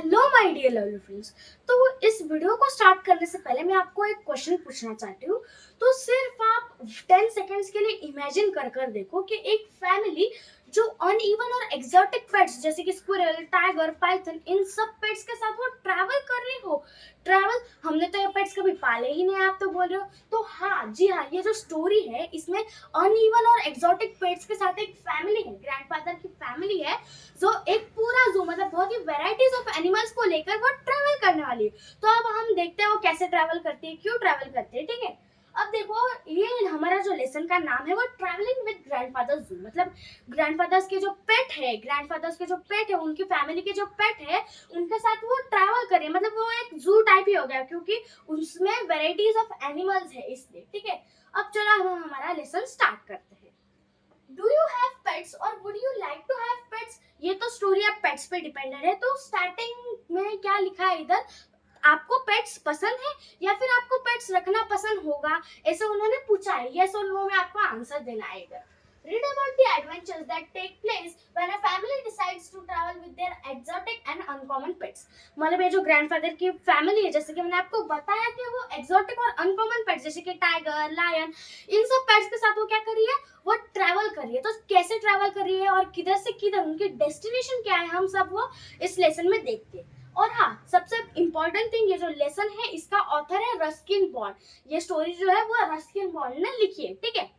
Hello my dear lovely friends. तो इस video को स्टार्ट करने से पहले मैं आपको एक क्वेश्चन पूछना चाहती हूँ। तो सिर्फ आप 10 सेकेंड्स के लिए इमेजिन कर कर देखो कि एक फैमिली जो अनइवन और एक्सोटिक पेट्स जैसे कि स्क्विरल, टाइगर, पाइथन, इन सब पेट्स के साथ वो ट्रैवल कर रही हो। ट्रैवल, हमने तो ये पेट्स कभी पाले ही नहीं, आप तो बोल रहे हो। तो हाँ जी हाँ, ये जो स्टोरी है इसमें अनइवन और एक्सोटिक पेट्स के साथ एक फैमिली है, ग्रैंडफादर की फैमिली है, जो एक पूरा जू मतलब बहुत ही वेराइटीज ऑफ एनिमल्स को लेकर वो ट्रैवल करने वाली है। तो अब हम देखते हैं वो कैसे ट्रैवल करती है, क्यों ट्रैवल करती है, ठीक है। अब देखो, ये हमारा जो लेसन का नाम है वो ट्रैवलिंग विद ग्रैंडफादर्स जू, मतलब ग्रैंडफादर्स के जो पेट है, ग्रैंडफादर्स के जो पेट है, उनकी फैमिली के जो पेट है उनके साथ वो ट्रैवल करे, मतलब वो एक जू टाइप ही हो गया क्योंकि उसमें वेराइटीज ऑफ एनिमल्स है इसलिए, ठीक है। अब चलो हम हमारा लेसन स्टार्ट करते हैं। डू यू हैव पेट्स और would you like to have pets? ये तो स्टोरी अब पेट्स पे डिपेंडेंट है। तो स्टार्टिंग में क्या लिखा है इधर, आपको पेट्स पसंद है या फिर आपको पेट्स रखना पसंद होगा, ऐसे उन्होंने पूछा है। यस और नो में आपको आंसर देना है इधर। Read about the adventures that take place when a family decides to travel with their exotic and uncommon pets। मतलब ये जो ग्रैंडफादर की फैमिली है, जैसे कि मैंने आपको बताया कि वो एक्सोटिक और अनकॉमन पेट्स जैसे कि टाइगर, लायन, इन सब पेट्स के साथ वो क्या कर रही है, वो ट्रैवल कर रही है। तो कैसे ट्रैवल कर रही है और किधर से किधर, उनकी डेस्टिनेशन क्या है, हम सब वो इस लेसन में देखते हैं। और हाँ, सबसे इम्पोर्टेंट थिंग, ये जो लेसन है इसका ऑथर है रस्किन बॉन्ड। ये स्टोरी जो है वो रस्किन बॉन्ड ने लिखी है, ठीक है।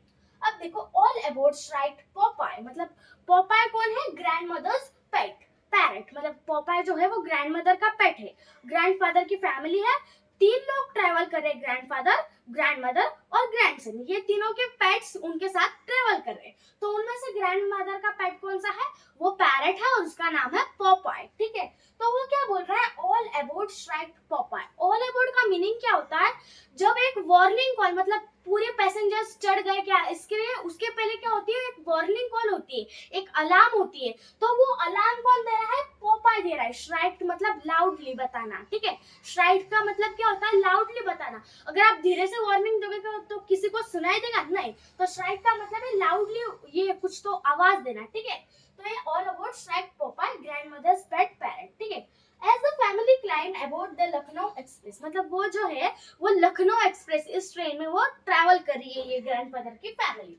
अब देखो, ऑल अबाउट राइट पॉपाय, मतलब पॉपाय कौन है, ग्रैंडमदर्स पेट, पैरट, मतलब पॉपाय जो है वो ग्रैंडमदर का पेट है। ग्रैंडफादर की फैमिली है, 3 लोग ट्रैवल कर रहे हैं, ग्रैंडफादर, ग्रैंडमदर और ग्रैंडसन, ये तीनों के पेट्स उनके साथ ट्रैवल कर रहे हैं। तो उनमें से ग्रैंडमदर का पेट कौन सा है, वो पैरट है और उसका नाम है पॉपाय, ठीक है। तो वो क्या बोल रहा है, all about right पॉपाय। All about का मीनिंग क्या होता है, जब एक वार्निंग कॉल, मतलब पूरे पैसेंजर्स चढ़ गए क्या, इसके लिए उसके पहले क्या होती है, एक वार्निंग कॉल होती है, एक अलार्म होती है। तो वो अलार्म कौन दे रहा है, पॉपाय दे रहा है। श्राइक मतलब लाउडली बताना, ठीक है। श्राइक का मतलब क्या होता है, लाउडली बताना। अगर आप धीरे से वार्निंग दोगे तो किसी को सुनाई देगा नहीं, तो श्राइक का मतलब है लाउडली, ये कुछ तो आवाज देना, ठीक है। तो ये all about shrike Popeye grandmother's pet parrot, ठीक है। As the family climb about the Lucknow express, मतलब वो जो है वो लखनऊ एक्सप्रेस, इस ट्रेन में वो ट्रैवल कर रही है, ये ग्रैंडफादर की फैमिली।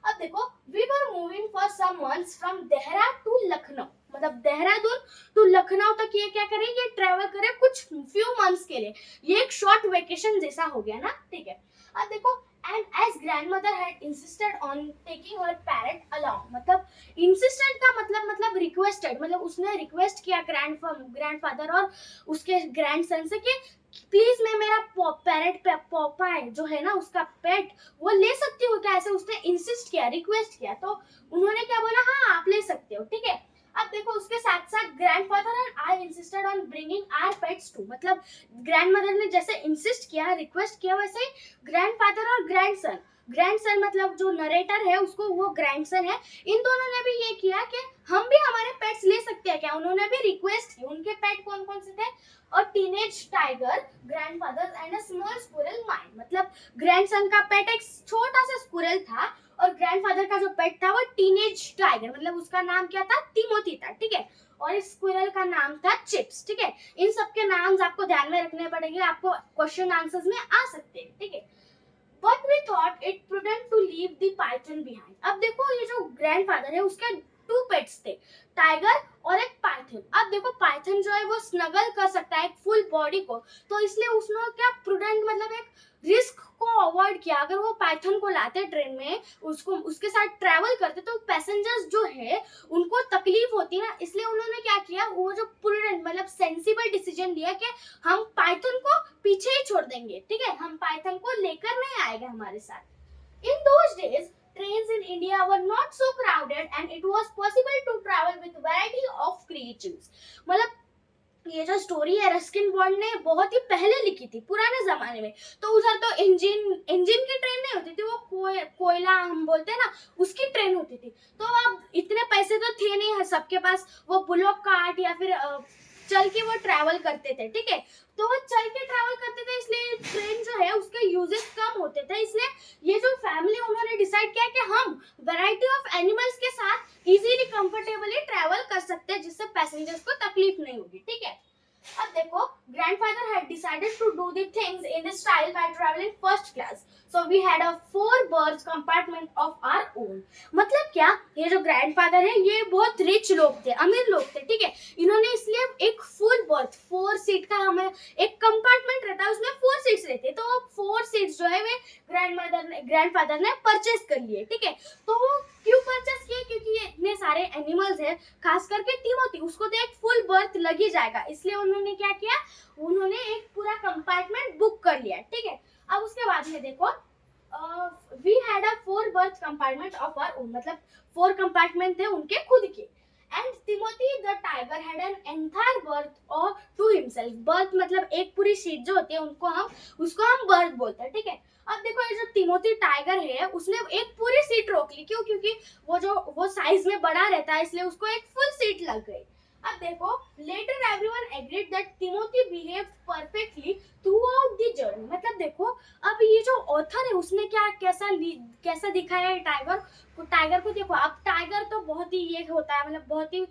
अब देखो, we were moving for some months from Dehra to Lucknow, मतलब देहरादून टू लखनऊ तक ये क्या करे, ये ट्रैवल करे कुछ फ्यू मंथ्स के लिए। ये एक शॉर्ट वेकेशन जैसा हो गया ना, ठीक है। अब देखो, and as grandmother had insisted on taking her parrot along, मतलब इंसिस्टेड का मतलब रिक्वेस्टेड, मतलब उसने रिक्वेस्ट किया ग्रैंडफादर और उसके ग्रैंडसन से कि प्लीज मैं मेरा पैरट पॉपाय जो है ना, उसका पेट वो ले सकती हूँ क्या, ऐसे उसने इंसिस्ट किया, रिक्वेस्ट किया। तो उन्होंने क्या बोला, हाँ आप ले सकते हो, ठीक है। अब देखो, उसके साथ साथ grandfather and I insisted on bringing our pets too, मतलब ग्रैंडमदर ने जैसे इंसिस्ट किया, रिक्वेस्ट किया, वैसे ही ग्रैंडफादर और ग्रैंडसन, ग्रैंडसन मतलब जो नरेटर है उसको वो ग्रैंडसन है, इन दोनों ने भी ये किया कि हम भी हमारे पेट्स ले सकते हैं क्या, उन्होंने भी रिक्वेस्ट की। उनके पेट कौन कौन से थे, और teenage tiger, grandfather and a small squirrel mine, मतलब ग्रैंडसन का पेट एक छोटा सा स्क्विरल था और ग्रैंडफादर का जो पेट था वो टीनेज टाइगर, मतलब उसका नाम क्या था, टिमोथी था, ठीक है। और इस स्क्विरल का नाम था चिप्स, ठीक है। इन सबके नाम्स आपको ध्यान में रखने पड़ेंगे, आपको क्वेश्चन आंसर्स में आ सकते हैं, ठीक है। But we thought it prudent to leave the python behind। अब देखो, ये जो ग्रैंडफादर है उसके 2 पेट्स थे, टाइगर और एक पाइथन। अब देखो, पाइथन जो है वो स्नगल कर सकता है एक फुल बॉडी को, तो इसलिए उसने क्या प्रूडेंट मतलब एक रिस्क को अवॉइड किया। अगर वो पाइथन को लाते ट्रेन में, उसको उसके साथ ट्रैवल करते, तो पैसेंजर्स जो है उनको तकलीफ होती ना, इसलिए उन्होंने क्या किया, वो जो प्रूडेंट मतलब सेंसिबल डिसीजन लिया कि हम पाइथन को पीछे ही छोड़ देंगे, ठीक है, हम पाइथन को लेकर नहीं आएगा हमारे साथ। In those days trains in India were not so crowded and it was possible to travel with variety of creatures। मतलब ये जो स्टोरी है रस्किन बॉन्ड ने बहुत ही पहले लिखी थी, पुराने जमाने में। तो उधर तो इंजन की ट्रेन नहीं होती थी, वो कोयला हम बोलते हैं ना, उसकी ट्रेन होती थी। तो अब इतने पैसे तो थे नहीं सबके पास, वो बुलॉक कार्ट या फिर चल के वो ट्रैवल करते थे, ठीक है। तो वो चल के ट्रैवल करते थे, इसलिए ट्रेन जो है उसके यूजेस कम होते थे। इसलिए ये जो फैमिली उन्होंने डिसाइड किया कि हम वैरायटी ऑफ एनिमल्स के साथ इजीली कंफर्टेबली ट्रैवल कर सकते हैं, जिससे पैसेंजर्स को तकलीफ नहीं होगी, ठीक है। decided to do the things in this style by traveling first class. So we had a 4 berth compartment of our own. मतलब क्या, ये जो ग्रैंडफादर है ये बहुत रिच लोग थे, अमीर लोग थे, ठीक है. इन्होंने इसलिए एक फुल बर्थ 4 सीट का हमें एक कंपार्टमेंट रहता है, उसमें 4 सीट्स रहते हैं. तो 4 सीट्स जो है वे ग्रैंडफादर ने परचेज कर लिए, ठीक है. तो वो क्यों परचेज किए, क्योंकि ये इतने सारे एनिमल्स हैं, खास करके टिमोथी, उसको तो एक फुल बर्थ लग ही जाएगा, इसलिए उन्होंने क्या किया, उन्होंने एक पूरा कंपार्टमेंट बुक कर लिया, ठीक है. अब उसके बाद में देखो, we had a 4 berth compartment of our own, मतलब 4 कंपार्टमेंट थे उनके खुद के. And Timothy the tiger had an entire berth all to himself. Berth मतलब एक पूरी सीट जो होती है उसको हम बर्थ बोलते हैं, ठीक है. अब देखो, ये जो टिमोथी टाइगर है उसने एक पूरी सीट रोक ली, क्यों, क्योंकि वो साइज में बड़ा रहता है, इसलिए उसको एक फुल सीट लग गई. अब देखो, later everyone agreed that Timothy behaved perfectly throughout the journey. मतलब देखो, अब ये जो ऑथर है उसने कैसा दिखाया है टाइगर को. देखो, अब टाइगर तो बहुत ही ये होता है, मतलब बहुत ही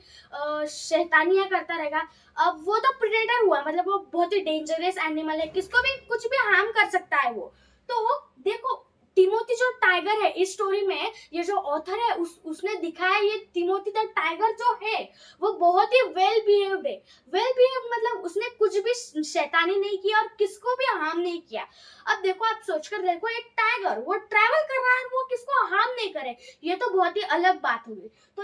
शैतानियां करता रहेगा. अब वो तो प्रेडेटर हुआ, मतलब वो बहुत ही डेंजरस एनिमल है, किसको भी कुछ भी हार्म कर सकता है वो. तो देखो, टिमोथी जो टाइगर है इस स्टोरी में, ये जो ऑथर है उसने दिखाया, ये टिमोथी द टाइगर जो है वो बहुत ही वेल बिहेव्ड है. वेल बिहेव्ड मतलब उसने कुछ भी शैतानी नहीं किया और किसको भी हार्म नहीं किया. अब देखो, आप सोचकर देखो, एक टाइगर वो ट्रैवल कर रहा है, वो किसको हार्म नहीं करे, ये तो बहुत ही अलग बात हुई. तो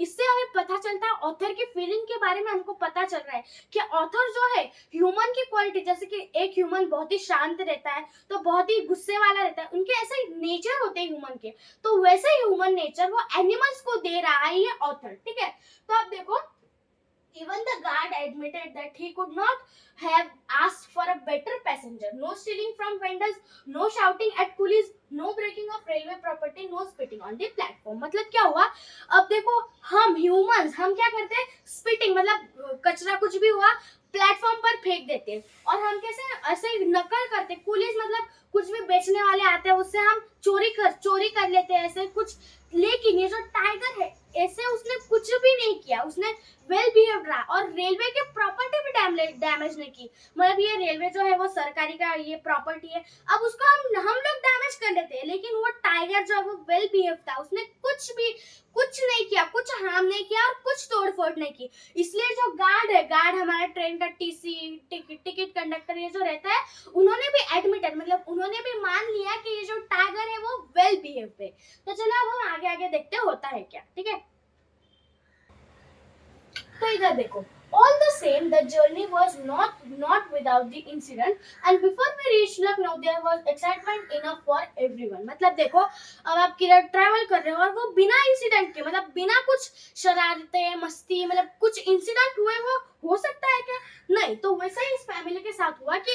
इससे हमें पता चलता है, ऑथर की फीलिंग के बारे में हमको पता चल रहा है कि ऑथर जो है ह्यूमन की क्वालिटी, जैसे कि एक ह्यूमन बहुत ही शांत रहता है तो बहुत ही गुस्से वाला रहता है, उनके ऐसे नेचर होते हैं ह्यूमन के, तो वैसे ह्यूमन नेचर वो एनिमल्स को दे रहा है ये ऑथर, ठीक है. तो आप देखो, even the guard admitted that he could not have asked for a better passenger. No stealing from vendors, no shouting at coolies, no breaking of railway property, no spitting on the platform. मतलब क्या हुआ, अब देखो, हम humans हम क्या करते हैं, स्पिटिंग मतलब कचरा कुछ भी हुआ प्लेटफॉर्म पर फेंक देते हैं, और हम कैसे ऐसे नकल करते. पुलिस मतलब कुछ भी बेचने वाले आते हैं उससे हम चोरी कर लेते हैं ऐसे कुछ. लेकिन ये जो टाइगर है ऐसे उसने कुछ भी नहीं किया, उसने वेल बिहेव्ड रहा और रेलवे के प्रॉपर्टी भी डैमेज नहीं की. मतलब ये रेलवे जो है वो सरकारी का ये प्रॉपर्टी है, अब उसको हम लोग डैमेज कर लेते हैं, लेकिन वो टाइगर जो है वो वेल बिहेव था, उसने कुछ नहीं किया, कुछ हार्म नहीं किया और कुछ तोड़फोड़ नहीं की. इसलिए जो गार्ड हमारा ट्रेन का टीसी टिकट कंडक्टर ये जो रहता है, उन्होंने भी एडमिटेड मतलब उन्होंने भी मान लिया कि ये जो टाइगर है वो वेल बिहेव है. तो चलो अब हम आगे देखते होता है क्या, ठीक है. तो इधर देखो, all the same the journey was not without the incident, and before we reached Lucknow there was excitement enough for everyone. मतलब देखो, अब आप किधर ट्रैवल कर रहे हो और वो बिना इंसिडेंट के, मतलब बिना कुछ शरारतें मस्ती, मतलब कुछ इंसिडेंट हुए वो हो सकता है क्या, नहीं. तो वैसा ही इस फैमिली के साथ हुआ कि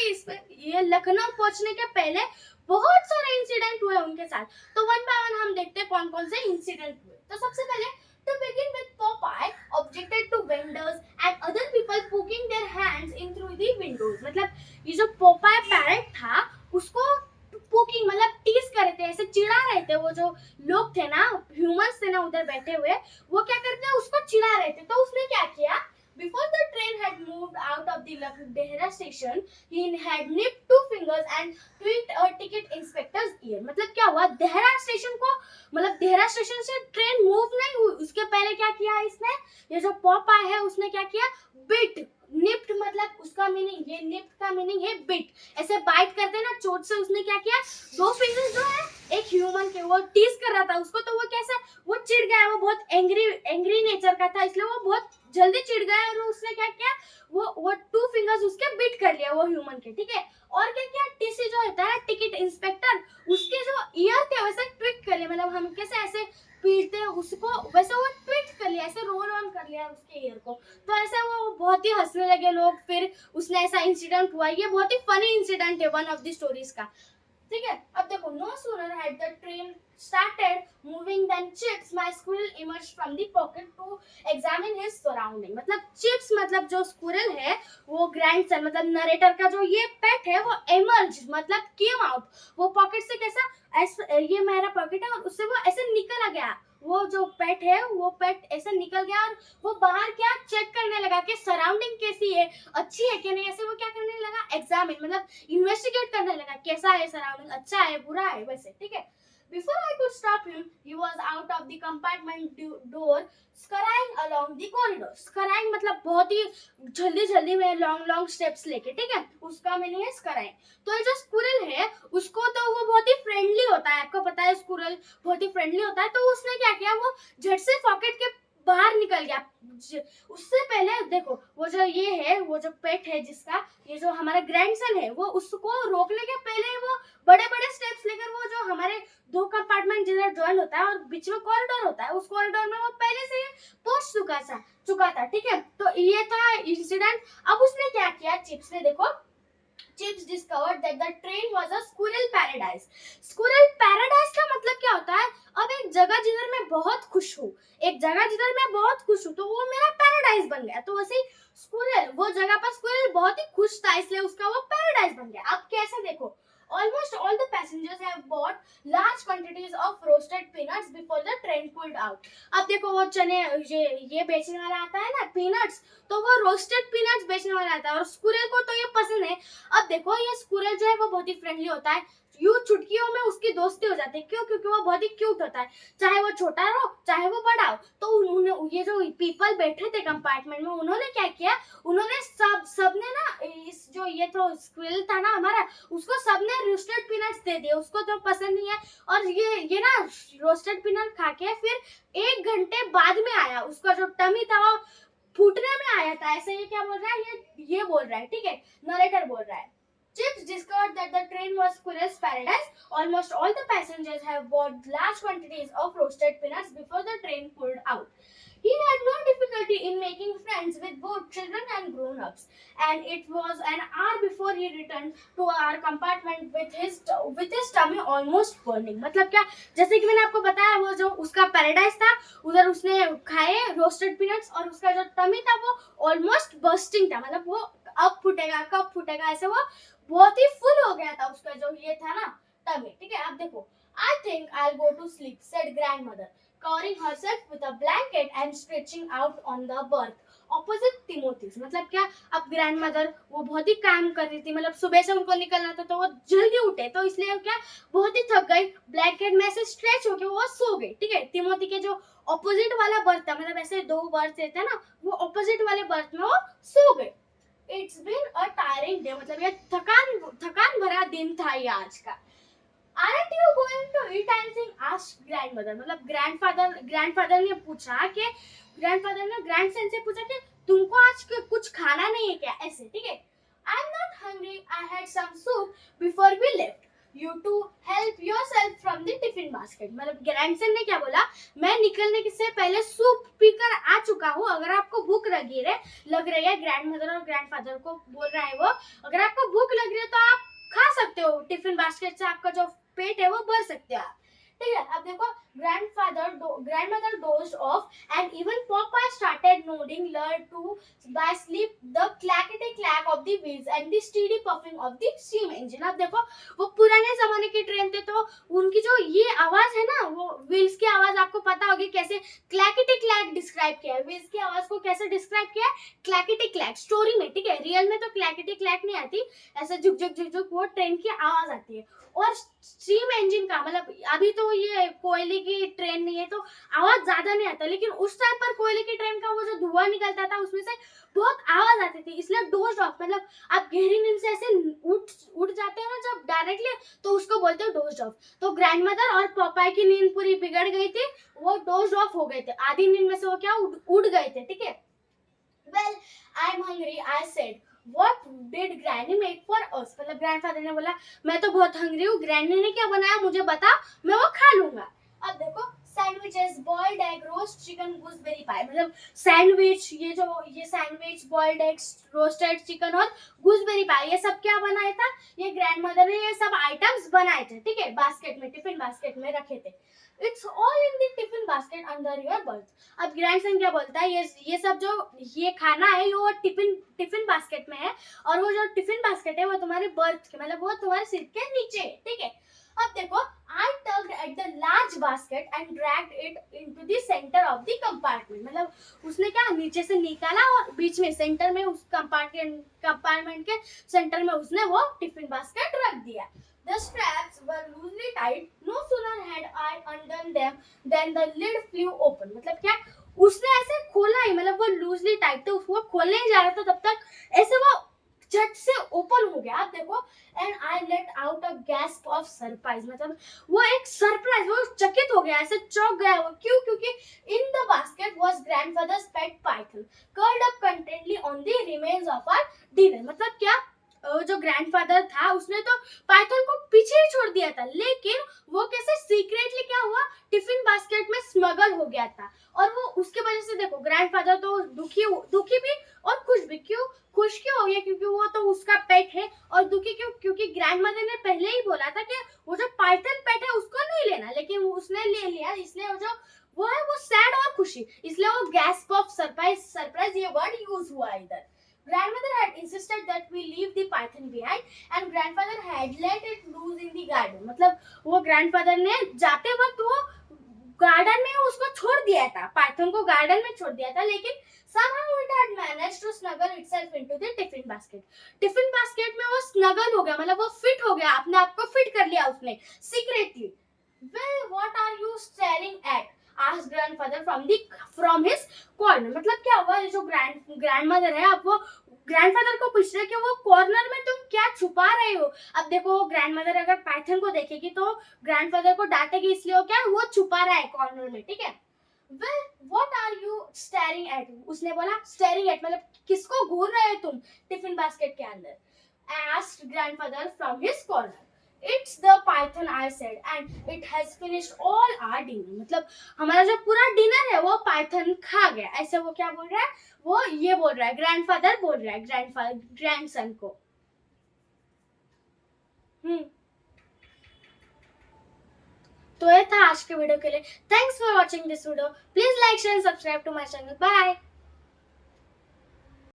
ये लखनऊ पहुंचने के पहले बहुत सारे इंसिडेंट हुए उनके साथ. तो वन बाय वन हम देखते हैं कौन कौन से इंसिडेंट हुए. तो सबसे पहले to begin with, Popeye objected to vendors and other people poking their hands in through the windows. मतलब ये जो पोपाय पैरेट था उसको पोकिंग मतलब टीज कर रहे थे, ऐसे चिढ़ा रहे थे. वो जो लोग थे ना, ह्यूमंस थे ना उधर बैठे हुए, वो क्या करते हैं, उसको चिढ़ा रहे थे. तो उसने क्या किया, before the train had moved out of the Dehra station, he had nipped 2 fingers and tweaked a ticket inspector's ear. मतलब क्या हुआ, देहरा स्टेशन को, मतलब देहरा स्टेशन से ट्रेन मूव नहीं हुई, उसके पहले क्या किया इसने, ये जो पॉपाय है उसने क्या किया, बिट निप्ट मतलब उसका मीनिंग, ये निप्ट का मीनिंग है बिट, ऐसे बाइट करते हैं ना चोट से. उसने क्या किया, 2 फिंगर्स जो है एक ह्यूमन के, वो टीज कर रहा था उसको, तो वो कैसे, वो चिढ़ गया, वो बहुत एंग्री नेचर का था, इसलिए वो बहुत जल्दी चिढ़ गया और उसने क्या किया, वो 2 फिंगर्स उसके बिट कर लिया वो ह्यूमन के, ठीक है. और क्या किया, टीसी जो होता है टिकट इंस्पेक्टर, उसके जो ईयर थे वैसे ट्विक कर लिया, मतलब हम कैसे ऐसे पीटते हैं उसको, वैसे वो ट्विट कर लिया, ऐसे रोल ऑन कर लिया उसके ईयर को. तो ऐसे वो बहुत ही हंसने लगे लोग. फिर उसने ऐसा इंसिडेंट हुआ, ये बहुत ही फनी इंसिडेंट है, वन ऑफ द स्टोरीज का, ठीक है. अब देखो, no sooner had the train started moving than Chips, my squirrel emerged from the pocket to examine his surrounding. मतलब चिप्स मतलब जो स्क्विरल है वो ग्रैंडसन मतलब नरेटर का जो ये पेट है वो emerge मतलब came out, वो पॉकेट से कैसा ऐसा, ये मेरा पॉकेट है और उससे वो ऐसे निकल गया, वो जो पेट है वो पेट ऐसे निकल गया और वो बाहर क्या चेक करने लगा कि सराउंडिंग कैसी है, अच्छी है कि नहीं, ऐसे वो क्या करने लगा, एग्जामिन मतलब इन्वेस्टिगेट करने लगा कैसा है सराउंडिंग, अच्छा है बुरा है वैसे, ठीक है। Before I could stop him, he was out of the compartment door, scurrying along the corridor. Scurrying मतलब बहुत ही जल्दी जल्दी में लॉन्ग लॉन्ग स्टेप्स लेके, ठीक है, उसका मीनिंग है स्कराइंग। तो ये जो स्कुरल है उसको तो वो बहुत ही फ्रेंडली होता है, आपको पता है स्कुरल बहुत ही फ्रेंडली होता है, तो उसने क्या किया, वो झट से पॉकेट के बाहर निकल गया। उससे पहले देखो वो जो ये है, वो जो पेट है जिसका, ये जो हमारा ग्रैंडसन है, वो उसको रोकने के पहले वो बड़े बड़े स्टेप्स लेकर वो जो हमारे दो कंपार्टमेंट जिधर ज्वाइन होता है और बीच में कॉरिडोर होता है, उस कॉरिडोर में वो पहले से पहुंच चुका था, ठीक है। तो ये था इंसिडेंट। अब उसने क्या किया, चिप्स ने, देखो chips discovered that the train was a squirrel paradise. Squirrel paradise का मतलब क्या होता है, अब एक जगह जिधर मैं बहुत खुश हूँ, एक जगह जिधर मैं बहुत खुश हूँ, तो वो मेरा पैराडाइज बन गया। तो वैसे ही स्क्विरल, वो जगह पर स्क्विरल बहुत ही खुश था, इसलिए उसका वो पैराडाइज बन गया। अब कैसे, देखो almost all the passengers have bought large quantities of roasted peanuts before the train pulled out। अब देखो वो चने, ये बेचने वाला आता है ना पीनट्स, तो वो रोस्टेड पीनट्स बेचने वाला आता है और स्क्विरल को तो ये पसंद है। अब देखो ये स्क्विरल जो है वो बहुत ही फ्रेंडली होता है, यूं चुटकियों में उसकी दोस्ती हो जाती है, क्यों, क्योंकि वो बहुत ही क्यूट होता है, चाहे वो छोटा हो चाहे वो बड़ा हो। तो उन्होंने, ये जो पीपल बैठे थे कंपार्टमेंट में, उन्होंने क्या किया, उन्होंने सबने ना, इस जो ये तो स्क्विरल था ना हमारा, उसको सबने रोस्टेड पीनट्स दे दिए, उसको तो पसंद नहीं है। और ये ना रोस्टेड पीनट खा के फिर 1 घंटे बाद में आया, उसका जो टमी था वो फूटने में आया था, ऐसे ये क्या बोल रहा है, ये बोल रहा है, ठीक है, नरेटर बोल रहा है। Chips discovered that the train was Squirrel's paradise. Almost all the passengers have bought large quantities of roasted peanuts before the train pulled out. He had no difficulty in making friends with both children and grown-ups, and it was an hour before he returned to our compartment with his tummy almost burning। मतलब क्या, जैसे कि मैंने आपको बताया, वो जो उसका पैराडाइज था, उधर उसने खाए रोस्टेड पीनट्स और उसका जो टमी था वो ऑलमोस्ट बर्स्टिंग था, मतलब वो अब फूटेगा कब फूटेगा, ऐसे वो बहुत ही फुल हो गया था उसका जो ये था ना टमी, ठीक है। अब देखो, I think I'll go to sleep, said grandmother, covering herself with a blanket and stretching out on the berth opposite Timothy's। मतलब क्या, अब ग्रैंडमदर वो बहुत ही काम कर रही थी, मतलब सुबह से उनको निकलना था, तो वो जल्दी उठे, तो इसलिए क्या बहुत ही थक गई, ब्लैंकेट में से स्ट्रेच होके वो सो गई, ठीक है। तिमोथी के जो ऑपोजिट वाला बर्थ था, मतलब ऐसे 2 बर्थ थे ना, वो ऑपोजिट वाले बर्थ में वो सो गए। It's been a tiring day, मतलब ये थकान भरा दिन था ये आज का। Aren't you going to eat anything? asked grandmother। मतलब ग्रैंडफादर ने पूछा कि, ग्रैंडफादर ने ग्रैंडसन से पूछा कि तुमको आज कुछ खाना नहीं है क्या, ऐसे, ठीक है। I'm not hungry, I had some soup before we left, you to help yourself from the tiffin basket। मतलब ग्रैंडसन ने क्या बोला, मैं निकलने से पहले सूप पीकर आ चुका हूँ, अगर आपको भूख लग रही है, ग्रैंडमदर और ग्रैंडफादर को बोल रहा है वो, अगर आपको भूख लग रही है तो आप खा सकते हो, टिफिन बास्केट से आपका जो पेट है वो भर सकते हो आप, ठीक है। अब देखो, grandmother dozed off and even Popeye started nodding, lured to by sleep the clackety clack of the wheels and the steady puffing of the steam engine। अब देखो, वो पुराने जमाने की ट्रेन थे, तो उनकी जो ये आवाज है ना, वो व्हील्स की आवाज, आपको पता होगी कैसे क्लैकेटी क्लैक डिस्क्राइब किया है, व्हील्स की आवाज को कैसे डिस्क्राइब किया है, क्लैकेटी क्लैक स्टोरी में, ठीक है। रियल में तो क्लैकेटी क्लैक नहीं आती, ऐसे झुक झुक झुक झुक वो ट्रेन की आवाज आती है। और स्टीम इंजन का मतलब, अभी तो ये कोयले की ट्रेन नहीं है तो आवाज ज्यादा नहीं आता, लेकिन उस टाइम पर कोयले की ट्रेन का वो जो धुआं निकलता था उसमें से बहुत आवाज आती थी, इसलिए डोज ऑफ, मतलब आप गहरी नींद से ऐसे उठ जाते हैं ना जब डायरेक्टली, तो उसको बोलते हैं डोज ऑफ। तो ग्रैंडमदर और पापाई की नींद पूरी बिगड़ गई थी, वो डोज ऑफ हो गए थे, आधी नींद में से वो क्या उड़ गए थे, ठीक है। Well, I'm hungry, I said. What did Granny make for us? मतलब ग्रैंडफादर ने बोला, मैं तो बहुत हंग्री हूँ, ग्रैनी ने क्या बनाया मुझे बता, मैं वो खा लूंगा। अब देखो, sandwiches, boiled egg, roast chicken, gooseberry pie. मतलब सैंडविच, ये sandwich, boiled eggs, roasted chicken और गूसबेरी पाई, ये सब क्या बनाया था, ये ग्रैंडमदर ने ये सब आइटम्स बनाए थे, ठीक है, बास्केट में, टिफिन बास्केट में रखे थे। It's all in the tiffin basket under your birth. अब ग्रैंडसन क्या बोलता है, ये सब जो ये खाना है वो टिफिन बास्केट में है, और वो जो टिफिन बास्केट है वो तुम्हारे बर्थ के, मतलब वो तुम्हारे सिर के नीचे है, ठीक है। अब देखो, I tugged at the large basket and dragged it into the center of the compartment. मतलब उसने क्या नीचे से निकाला और बीच में सेंटर में उस कंपार्टमेंट के सेंटर में उसने वो टिफिन बास्केट रख दिया. The straps were loosely tied. No sooner had I undone them than the lid flew open. मतलब क्या, उसने ऐसे खोला ही, मतलब वो लूजली टाइट थे, उसको खोलने ही जा रहा था, तब तक ऐसे वो झट से ओपन हो गया. आप देखो, and I let out a gasp of surprise. मतलब वो एक सरप्राइज, वो चकित हो गया, ऐसे चौंक गया वो. क्यों? क्योंकि in the basket was grandfather's pet python curled up contentedly on the remains of our dinner. मतलब क्या, जो ग्रैंडफादर था उसने तो पाइथन को पीछे ही छोड़ दिया था, लेकिन वो कैसे सीक्रेटली क्या हुआ, टिफिन बास्केट में स्मगल हो गया था. और वो उसके वजह से देखो, ग्रैंडफादर तो दुखी भी और खुश भी. क्यों खुश क्यों हो गया? क्योंकि वो तो उसका पेट है. और दुखी क्यों? क्योंकि ग्रैंडमदर ने पहले ही बोला था कि वो जो पाइथन पेट है उसको नहीं लेना, लेकिन उसने ले लिया. इसलिए वो है वो सैड और खुशी, इसलिए वो गैस्प ऑफ सरप्राइज ये वर्ड यूज हुआ इधर. Grandmother had insisted that we leave the python behind and grandfather had let it loose in the garden. मतलब वो grandfather ने जाते वक्त वो गार्डन में उसको छोड़ दिया था, पाइथन को गार्डन में छोड़ दिया था, लेकिन somehow it had managed to snuggle itself into the tiffin basket. Tiffin basket में वो स्नगल हो गया, मतलब वो फिट हो गया, अपने आप को फिट कर लिया उसने secretly. Well, what are you staring at? asked grandfather from his corner. मतलब क्या हुआ, जो ग्रैंडमदर है, अब वो ग्रैंडफादर को पूछ रहे कि वो कॉर्नर में तुम क्या छुपा रहे हो. अब देखो, ग्रैंडमदर अगर पाइथन को देखेगी तो ग्रैंडफादर को डांटेगी, इसलिए वो क्या, वो छुपा रहा है कॉर्नर में. ठीक है. Well, what are you staring at? उसने बोला staring at मतलब किसको घूर रहे हो तुम टिफिन बास्केट के अंदर. asked grandfather from his corner. It's the python, I said, and it has finished all our dinner. मतलब हमारा जो पूरा डिनर है वो पाइथन खा गया. ऐसे वो क्या बोल रहा है, वो ये बोल रहा है, ग्रैंडफादर बोल रहा है ग्रैंडसन को. तो ये था आज के वीडियो के लिए. Thanks for watching this video. Please like share subscribe to my channel. Bye.